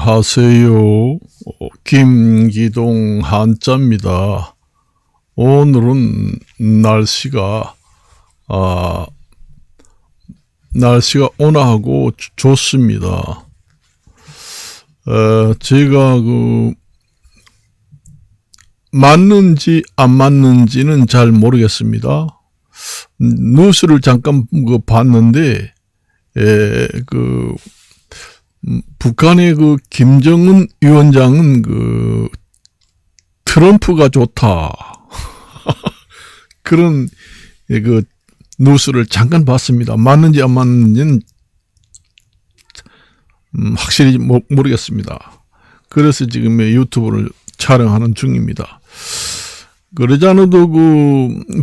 안녕하세요. 김기동 한자입니다. 오늘은 날씨가 온화하고 좋습니다. 제가 맞는지 안 맞는지는 잘 모르겠습니다. 뉴스를 잠깐 봤는데, 북한의 김정은 위원장은 트럼프가 좋다. 그런 뉴스를 잠깐 봤습니다. 맞는지 안 맞는지는 확실히 모르겠습니다. 그래서 지금 유튜브를 촬영하는 중입니다. 그러지 않아도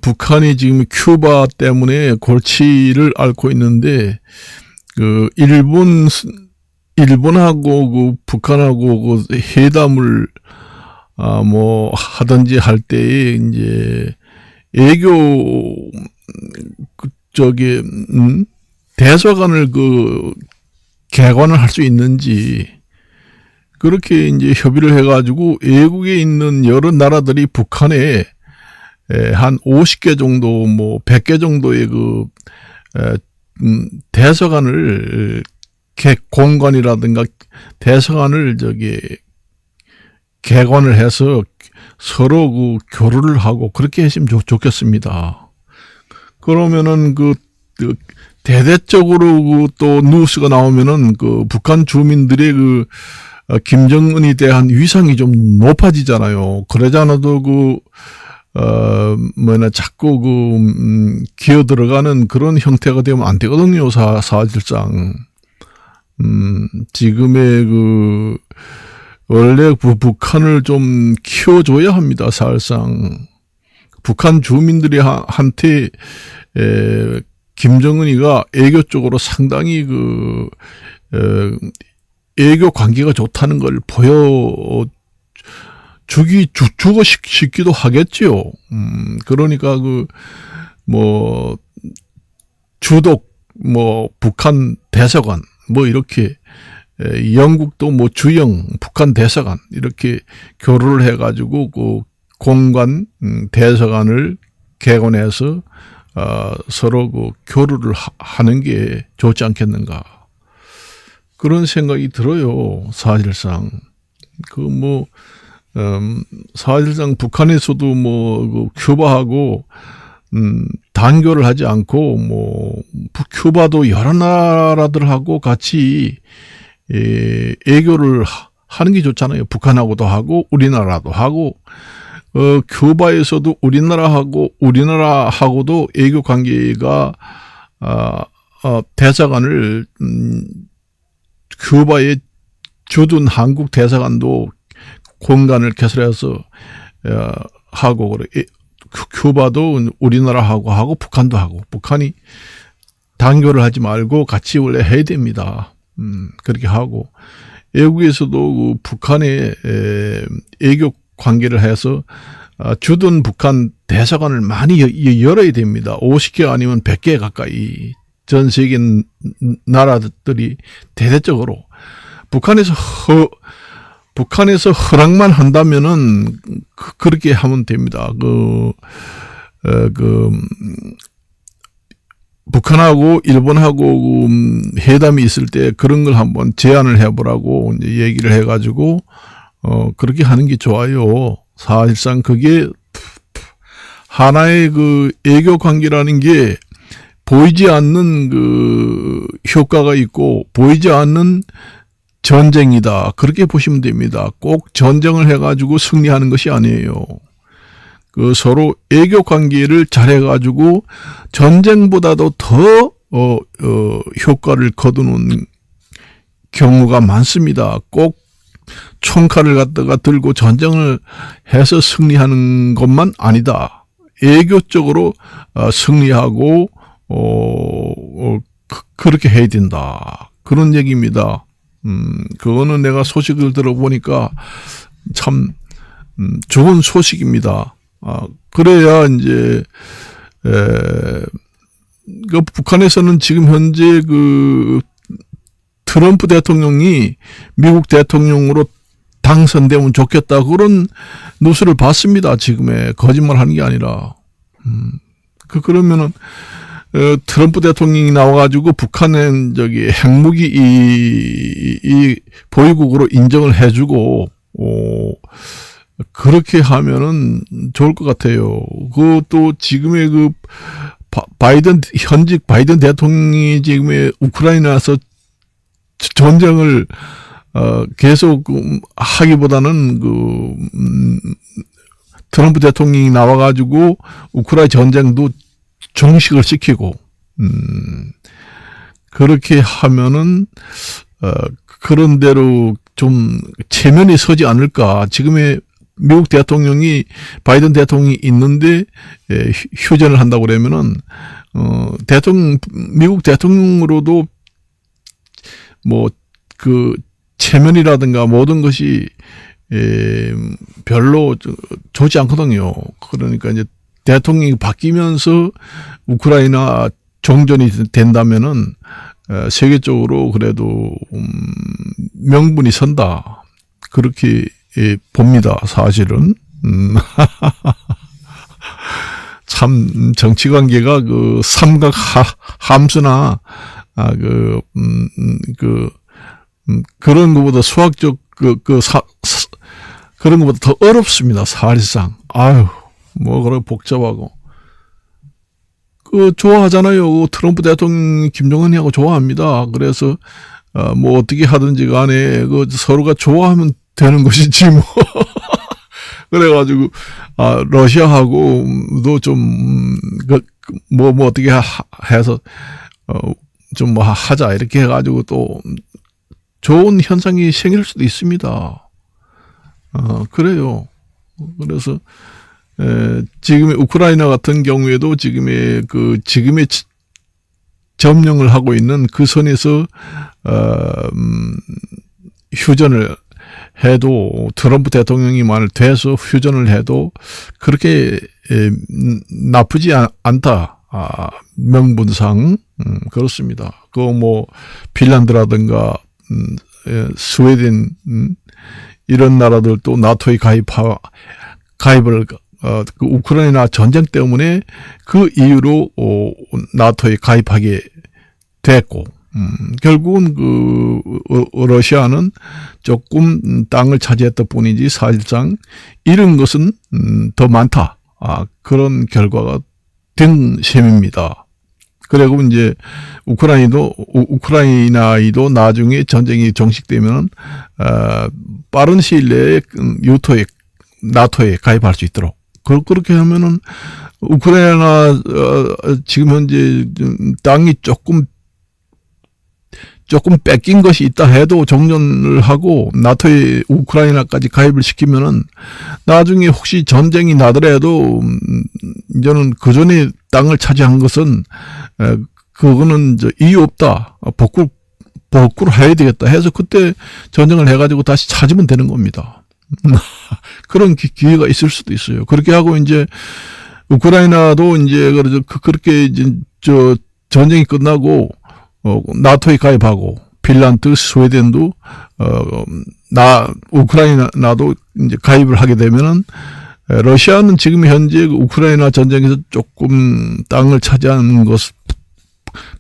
북한이 지금 큐바 때문에 골치를 앓고 있는데, 일본하고 북한하고 회담을 하든지 할 때에 이제 외교 대사관을 개관을 할 수 있는지 그렇게 이제 협의를 해가지고 외국에 있는 여러 나라들이 북한에 한 50개 정도 100개 정도의 대사관을 공관이라든가 대사관을 개관을 해서 서로 교류를 하고 그렇게 했으면 좋겠습니다. 그러면은 대대적으로 또 뉴스가 나오면은 북한 주민들의 김정은에 대한 위상이 좀 높아지잖아요. 그러지 않아도 자꾸 기어 들어가는 그런 형태가 되면 안 되거든요, 사실상. 지금의 원래 북한을 좀 키워줘야 합니다, 사실상. 북한 주민들이 한테, 김정은이가 애교 쪽으로 상당히 애교 관계가 좋다는 걸 주고 싶기도 하겠지요. 그러니까 주독, 북한 대사관, 이렇게, 영국도 주영, 북한 대사관, 이렇게 교류를 해가지고, 공관, 대사관을 개관해서, 서로 교류를 하는 게 좋지 않겠는가. 그런 생각이 들어요, 사실상. 사실상 북한에서도 큐바하고, 단교를 하지 않고, 큐바도 여러 나라들하고 같이, 애교를 하는 게 좋잖아요. 북한하고도 하고, 우리나라도 하고, 큐바에서도 우리나라하고도 애교 관계가, 대사관을, 큐바에 주둔 한국 대사관도 공간을 개설해서, 하고, 큐바도 우리나라하고 하고, 북한도 하고, 북한이 단교를 하지 말고 같이 원래 해야 됩니다. 그렇게 하고, 외국에서도 북한의 애교 관계를 해서, 주둔 북한 대사관을 많이 열어야 됩니다. 50개 아니면 100개 가까이 전 세계 나라들이 대대적으로 북한에서 허락만 한다면은 그렇게 하면 됩니다. 북한하고 일본하고 회담이 있을 때 그런 걸 한번 제안을 해보라고 이제 얘기를 해가지고 그렇게 하는 게 좋아요. 사실상 그게 하나의 애교 관계라는 게 보이지 않는 효과가 있고 보이지 않는 전쟁이다. 그렇게 보시면 됩니다. 꼭 전쟁을 해가지고 승리하는 것이 아니에요. 서로 애교 관계를 잘해가지고 전쟁보다도 더 효과를 거두는 경우가 많습니다. 꼭 총칼을 갖다가 들고 전쟁을 해서 승리하는 것만 아니다. 애교적으로 승리하고 그렇게 해야 된다. 그런 얘기입니다. 그거는 내가 소식을 들어보니까 참 좋은 소식입니다. 그래야 이제 북한에서는 지금 현재 트럼프 대통령이 미국 대통령으로 당선되면 좋겠다. 그런 뉴스를 봤습니다. 지금에 거짓말 하는 게 아니라. 그러면은, 트럼프 대통령이 나와가지고 북한은 핵무기 이 보유국으로 인정을 해주고, 그렇게 하면은 좋을 것 같아요. 그것도 지금의 현직 바이든 대통령이 지금의 우크라이나에서 전쟁을 계속 하기보다는 트럼프 대통령이 나와가지고 우크라이나 전쟁도 종식을 시키고 그렇게 하면은 그런 대로 좀 체면이 서지 않을까. 지금의 미국 대통령이 바이든 대통령이 있는데 휴전을 한다고 그러면은 미국 대통령으로도 뭐 체면이라든가 모든 것이 별로 좋지 않거든요. 그러니까 이제 대통령이 바뀌면서 우크라이나 종전이 된다면은 세계적으로 그래도 명분이 선다. 그렇게 봅니다. 사실은. 참 정치관계가 삼각 함수나 그런 것보다 수학적 그런 것보다 더 어렵습니다. 사실상. 아유, 뭐 그렇게 복잡하고. 좋아하잖아요. 트럼프 대통령 김정은이하고 좋아합니다. 그래서 뭐 어떻게 하든지 간에 서로가 좋아하면 되는 것이지 뭐. 그래가지고 러시아하고도 좀 뭐 어떻게 해서 좀 뭐 하자 이렇게 해가지고 또 좋은 현상이 생길 수도 있습니다. 그래요. 그래서 지금의 우크라이나 같은 경우에도 지금의 점령을 하고 있는 그 선에서 휴전을 해도 트럼프 대통령이 만일 돼서 휴전을 해도 그렇게 나쁘지 않다. 명분상 그렇습니다. 뭐 핀란드라든가 스웨덴 이런 나라들도 나토에 가입을 우크라이나 전쟁 때문에 그 이유로 나토에 가입하게 됐고 결국은 러시아는 조금 땅을 차지했던 뿐이지 사실상 잃은 것은 더 많다. 그런 결과가 된 셈입니다. 그리고 이제 우크라이나도 나중에 전쟁이 종식되면 빠른 시일 내에 나토에 가입할 수 있도록 그렇게 하면은 우크라이나 지금 현재 땅이 조금 뺏긴 것이 있다 해도 종전을 하고 나토에 우크라이나까지 가입을 시키면은 나중에 혹시 전쟁이 나더라도 이제는 그 전에 땅을 차지한 것은 그거는 이유 없다. 복구를 해야 되겠다 해서 그때 전쟁을 해가지고 다시 찾으면 되는 겁니다. 그런 기회가 있을 수도 있어요. 그렇게 하고 이제 우크라이나도 이제 그렇게 이제 전쟁이 끝나고 나토에 가입하고 핀란드, 스웨덴도 우크라이나도 이제 가입을 하게 되면은 러시아는 지금 현재 우크라이나 전쟁에서 조금 땅을 차지하는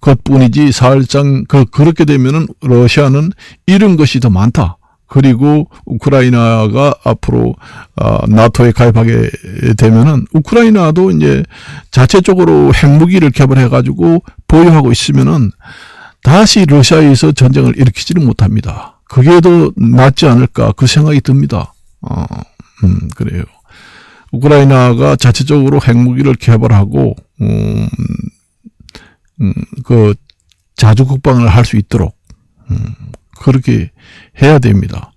것뿐이지 사실상 그렇게 되면은 러시아는 잃은 것이 더 많다. 그리고 우크라이나가 앞으로 나토에 가입하게 되면은 우크라이나도 이제 자체적으로 핵무기를 개발해 가지고 보유하고 있으면은 다시 러시아에서 전쟁을 일으키지는 못합니다. 그게 더 낫지 않을까 그 생각이 듭니다. 그래요. 우크라이나가 자체적으로 핵무기를 개발하고 자주 국방을 할 수 있도록 그렇게 해야 됩니다.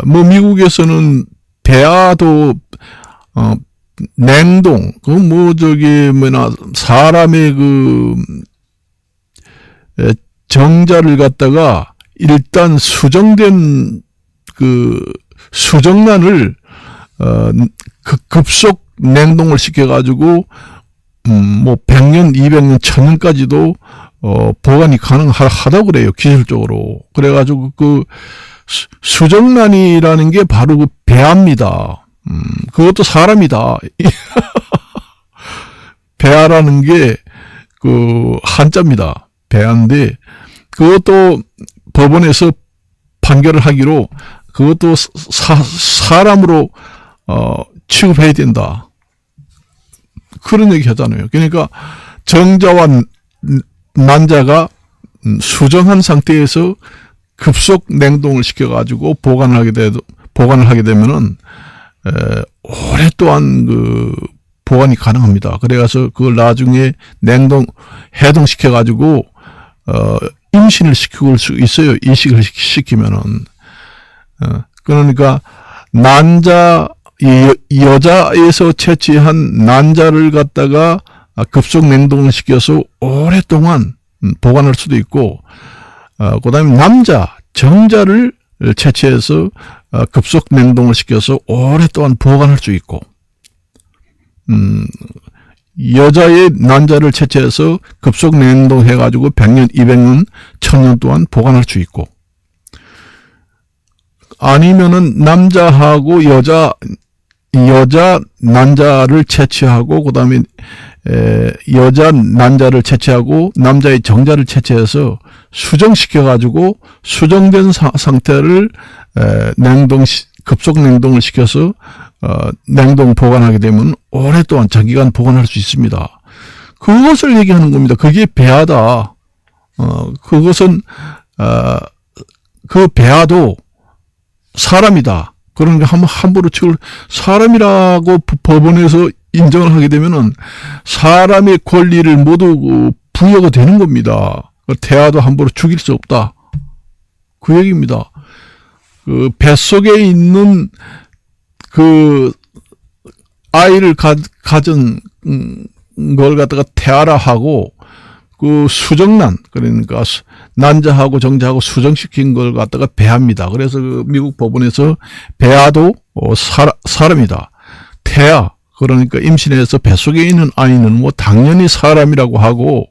뭐 미국에서는 대화도 냉동 사람의 정자를 갖다가 일단 수정된 수정란을 급속 냉동을 시켜가지고 뭐 100년, 200년, 1000년까지도 보관이 가능하다고 그래요. 기술적으로. 그래가지고 수정란이라는 게 바로 그 배아입니다. 그것도 사람이다. 배아라는 게 한자입니다. 배아인데 그것도 법원에서 판결을 하기로 그것도 사람으로 취급해야 된다. 그런 얘기 하잖아요. 그러니까 정자와 난자가 수정한 상태에서 급속 냉동을 시켜가지고 보관을 하게 되면은 오랫동안 보관이 가능합니다. 그래서 그걸 나중에 해동시켜가지고 임신을 시킬 수 있어요. 이식을 시키면은. 그러니까 여자에서 채취한 난자를 갖다가 급속 냉동을 시켜서 오랫동안 보관할 수도 있고, 그 다음에 정자를 채취해서 급속 냉동을 시켜서 오랫동안 보관할 수 있고, 여자의 난자를 채취해서 급속 냉동해가지고 100년, 200년, 1000년 동안 보관할 수 있고, 아니면은 남자하고 여자 난자를 채취하고, 그 다음에 여자 난자를 채취하고 남자의 정자를 채취해서 수정시켜가지고 수정된 상태를 급속 냉동을 시켜서 냉동 보관하게 되면 오랫동안 장기간 보관할 수 있습니다. 그것을 얘기하는 겁니다. 그게 배아다. 그것은 그 배아도 사람이다. 그러니까 함부로 사람이라고 법원에서 인정을 하게 되면은 사람의 권리를 모두 부여가 되는 겁니다. 태아도 함부로 죽일 수 없다. 그 얘기입니다. 그 뱃속에 있는 그 아이를 가진 걸 갖다가 태아라 하고, 그 수정란, 그러니까 난자하고 정자하고 수정시킨 걸 갖다가 배아입니다. 그래서 그 미국 법원에서 배아도 사람이다. 태아, 그러니까 임신해서 뱃속에 있는 아이는 뭐 당연히 사람이라고 하고,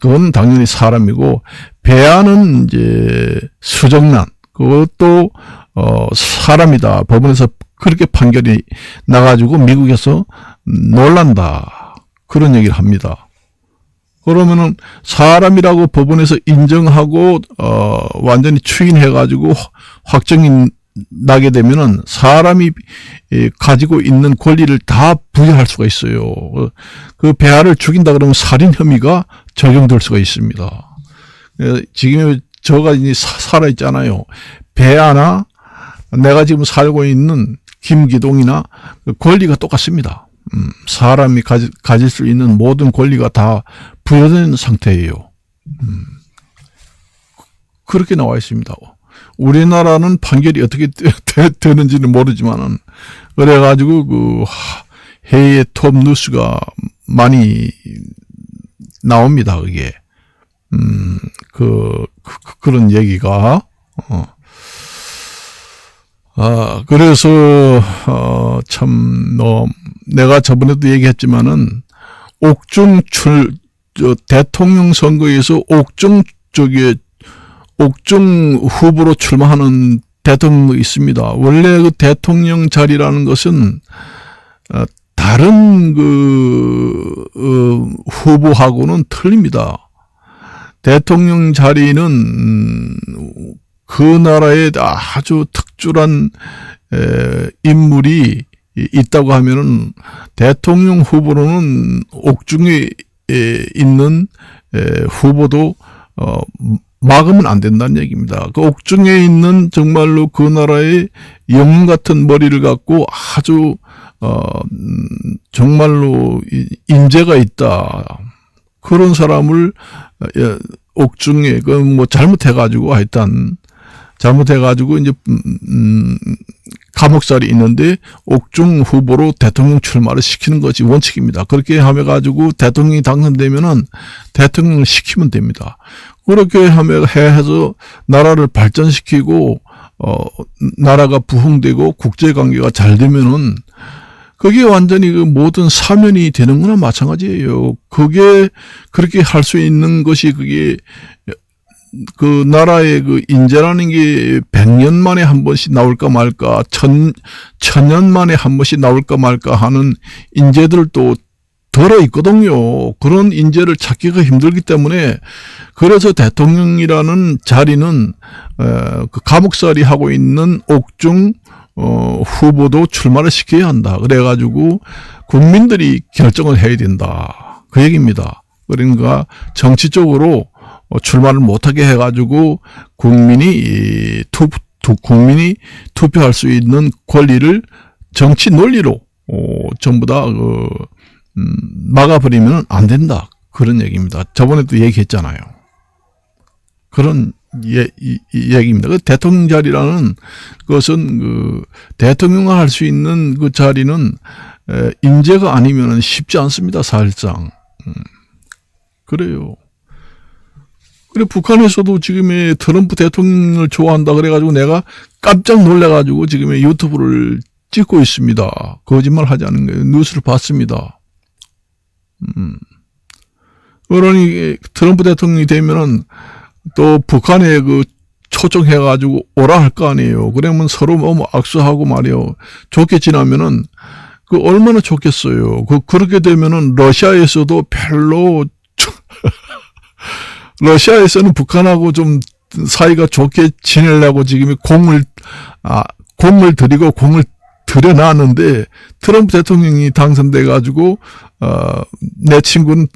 그건 당연히 사람이고, 배아는 이제 수정란, 그것도 사람이다. 법원에서 그렇게 판결이 나가지고 미국에서 놀란다. 그런 얘기를 합니다. 그러면은 사람이라고 법원에서 인정하고 완전히 추인해가지고 확정이 나게 되면은 사람이 가지고 있는 권리를 다 부여할 수가 있어요. 그 배아를 죽인다 그러면 살인 혐의가 적용될 수가 있습니다. 지금 저가 이제 살아 있잖아요. 배아나 내가 지금 살고 있는 김기동이나 권리가 똑같습니다. 사람이 가질 수 있는 모든 권리가 다 부여된 상태예요. 그렇게 나와 있습니다. 우리나라는 판결이 어떻게 되는지는 모르지만은, 그래가지고 그 해외 톱 뉴스가 많이 나옵니다. 그게 그런 얘기가. 그래서 참 내가 저번에도 얘기했지만은 대통령 선거에서 옥중 후보로 출마하는 대통령도 있습니다. 원래 그 대통령 자리라는 것은 다른 후보하고는 틀립니다. 대통령 자리는 그 나라에 아주 특출한 인물이 있다고 하면은 대통령 후보로는 옥중에 있는 후보도 막으면 안 된다는 얘기입니다. 그 옥중에 있는 정말로 그 나라의 영웅 같은 머리를 갖고 아주 정말로 인재가 있다. 그런 사람을 옥중에 뭐 잘못해가지고 하여튼 잘못해가지고 이제 감옥살이 있는데 옥중 후보로 대통령 출마를 시키는 것이 원칙입니다. 그렇게 해가지고 대통령이 당선되면은 대통령을 시키면 됩니다. 그렇게 해서 나라를 발전시키고 나라가 부흥되고 국제관계가 잘 되면은 그게 완전히 그 모든 사면이 되는 거나 마찬가지예요. 그게 그렇게 할 수 있는 것이 그게 그 나라의 그 인재라는 게 100년 만에 한 번씩 나올까 말까, 천년 만에 한 번씩 나올까 말까 하는 인재들도 들어 있거든요. 그런 인재를 찾기가 힘들기 때문에 그래서 대통령이라는 자리는 그 감옥살이 하고 있는 옥중 후보도 출마를 시켜야 한다. 그래가지고 국민들이 결정을 해야 된다. 그 얘기입니다. 그러니까 정치적으로 출마를 못하게 해가지고 국민이 투표할 수 있는 권리를 정치 논리로 전부 다 막아버리면 안 된다. 그런 얘기입니다. 저번에도 얘기했잖아요. 그런 얘기입니다. 그 대통령 자리라는 것은 그 대통령을 할 수 있는 그 자리는 인재가 아니면 쉽지 않습니다. 사실상. 그래요. 그래 북한에서도 지금의 트럼프 대통령을 좋아한다 그래가지고 내가 깜짝 놀래가지고 지금 유튜브를 찍고 있습니다. 거짓말 하지 않은 거예요. 뉴스를 봤습니다. 그러니 트럼프 대통령이 되면은 또 북한에 그 초청해가지고 오라 할 거 아니에요. 그러면 서로 뭐 악수하고 말이요. 좋게 지나면은 그 얼마나 좋겠어요. 그렇게 되면은 러시아에서도 별로 러시아에서는 북한하고 좀 사이가 좋게 지내려고 지금 공을 들이고 공을 들여놨는데 트럼프 대통령이 당선돼 가지고 내 친구는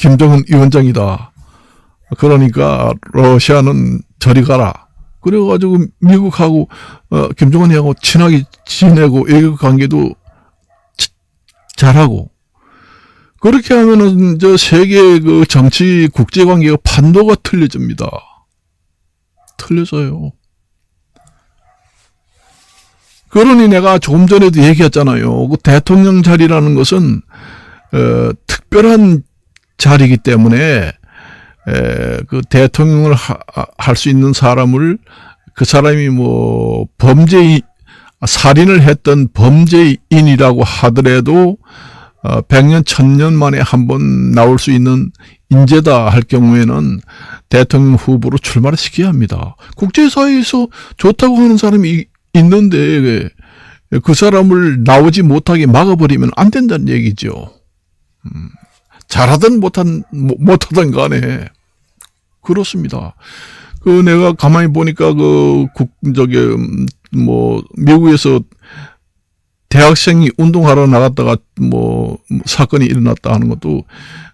김정은 위원장이다. 그러니까 러시아는 저리 가라. 그래가지고 미국하고 김정은이하고 친하게 지내고 외교 관계도 잘하고 그렇게 하면은 저 세계 그 정치 국제 관계가 판도가 틀려집니다. 틀려져요. 그러니 내가 조금 전에도 얘기했잖아요. 그 대통령 자리라는 것은 특별한 자리이기 때문에 그 대통령을 할 수 있는 사람을 그 사람이 뭐 살인을 했던 범죄인이라고 하더라도 100년, 1000년 만에 한 번 나올 수 있는 인재다 할 경우에는 대통령 후보로 출마를 시켜야 합니다. 국제사회에서 좋다고 하는 사람이 있는데 그 사람을 나오지 못하게 막아버리면 안 된다는 얘기죠. 잘하든 못하든 간에 그렇습니다. 그 내가 가만히 보니까 미국에서 대학생이 운동하러 나갔다가 뭐 사건이 일어났다 하는 것도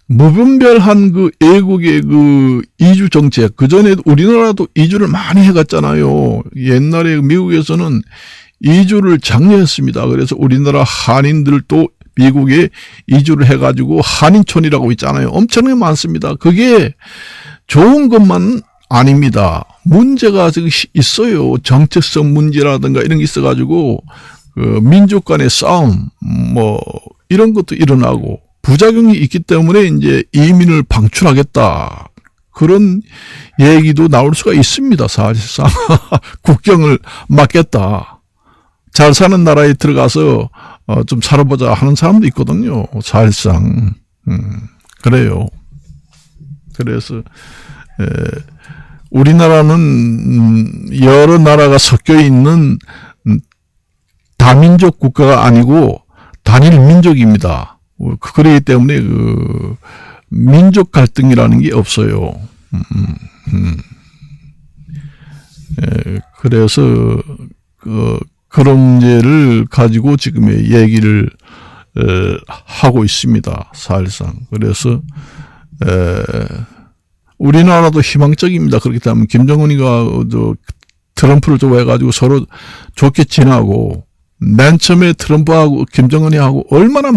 무분별한 그 애국의 그 이주 정책, 그 전에 우리나라도 이주를 많이 해갔잖아요. 옛날에 미국에서는 이주를 장려했습니다. 그래서 우리나라 한인들도 미국에 이주를 해가지고 한인촌이라고 있잖아요. 엄청나게 많습니다. 그게 좋은 것만 아닙니다. 문제가 있어요. 정책성 문제라든가 이런 게 있어가지고 그 민족 간의 싸움 뭐 이런 것도 일어나고 부작용이 있기 때문에 이제 이민을 방출하겠다. 그런 얘기도 나올 수가 있습니다. 사실상 국경을 막겠다. 잘 사는 나라에 들어가서 좀 살아보자 하는 사람도 있거든요. 사실상 그래요. 그래서 우리나라는 여러 나라가 섞여 있는 다민족 국가가 아니고 단일 민족입니다. 그렇기 때문에 그 민족 갈등이라는 게 없어요. 그래서 그런 문제를 가지고 지금의 얘기를 하고 있습니다. 사실상. 그래서 우리나라도 희망적입니다. 그렇기 때문에 김정은이가 트럼프를 좋아해가지고 서로 좋게 지나고 맨 처음에 트럼프하고 김정은이하고 얼마나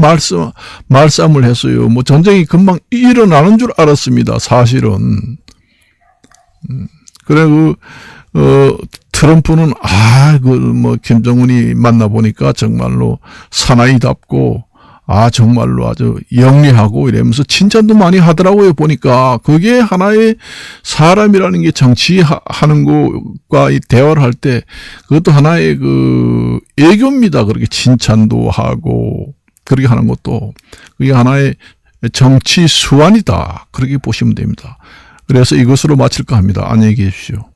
말싸움을 했어요. 뭐 전쟁이 금방 일어나는 줄 알았습니다. 사실은. 그래 트럼프는 김정은이 만나보니까 정말로 사나이답고 정말로 아주 영리하고 이러면서 칭찬도 많이 하더라고요. 보니까 그게 하나의 사람이라는 게 정치하는 것과 이 대화를 할 때 그것도 하나의 그 애교입니다. 그렇게 칭찬도 하고 그렇게 하는 것도 그게 하나의 정치 수완이다. 그렇게 보시면 됩니다. 그래서 이것으로 마칠까 합니다. 안녕히 계십시오.